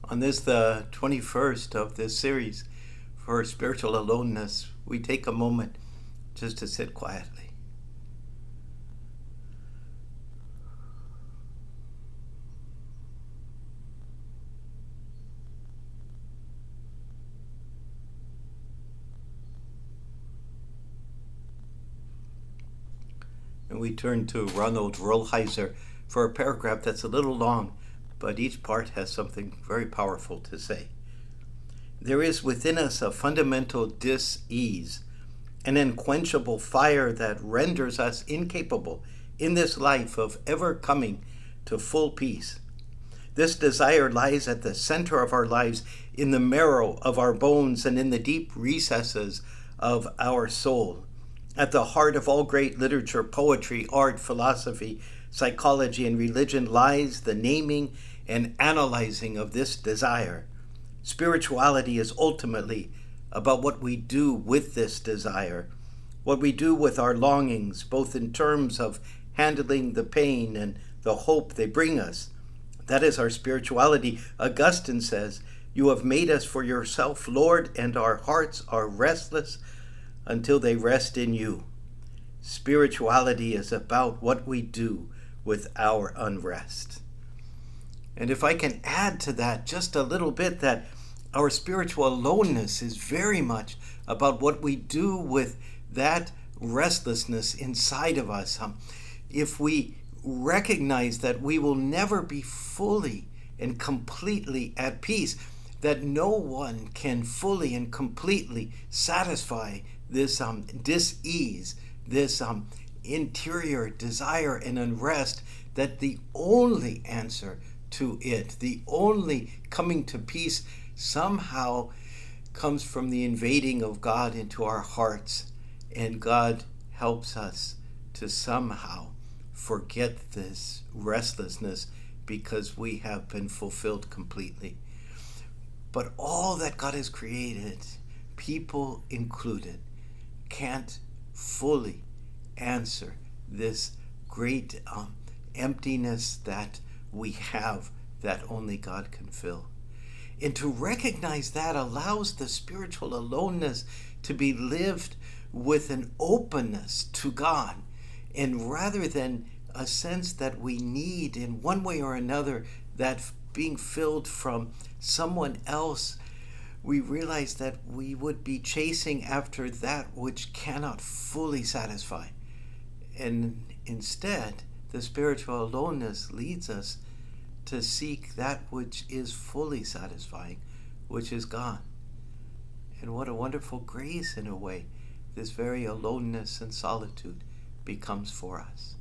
On this, the 21st of this series for spiritual aloneness, we take a moment just to sit quietly. And we turn to Ronald Rolheiser for a paragraph that's a little long, but each part has something very powerful to say. There is within us a fundamental dis-ease, an unquenchable fire that renders us incapable in this life of ever coming to full peace. This desire lies at the center of our lives, in the marrow of our bones and in the deep recesses of our soul. At the heart of all great literature, poetry, art, philosophy, psychology, and religion lies the naming and analyzing of this desire. Spirituality is ultimately about what we do with this desire, what we do with our longings, both in terms of handling the pain and the hope they bring us. That is our spirituality. Augustine says, "You have made us for yourself, Lord, and our hearts are restless until they rest in you." Spirituality is about what we do with our unrest. And if I can add to that just a little bit, that our spiritual aloneness is very much about what we do with that restlessness inside of us. If we recognize that we will never be fully and completely at peace, that no one can fully and completely satisfy this dis-ease, this interior desire and unrest, that the only answer to it, the only coming to peace, somehow comes from the invading of God into our hearts, and God helps us to somehow forget this restlessness because we have been fulfilled completely. But all that God has created, people included, can't fully answer this great emptiness that we have, that only God can fill. And to recognize that allows the spiritual aloneness to be lived with an openness to God. And rather than a sense that we need in one way or another that being filled from someone else, we realize that we would be chasing after that which cannot fully satisfy. And instead, the spiritual aloneness leads us to seek that which is fully satisfying, which is God. And what a wonderful grace, in a way, this very aloneness and solitude becomes for us.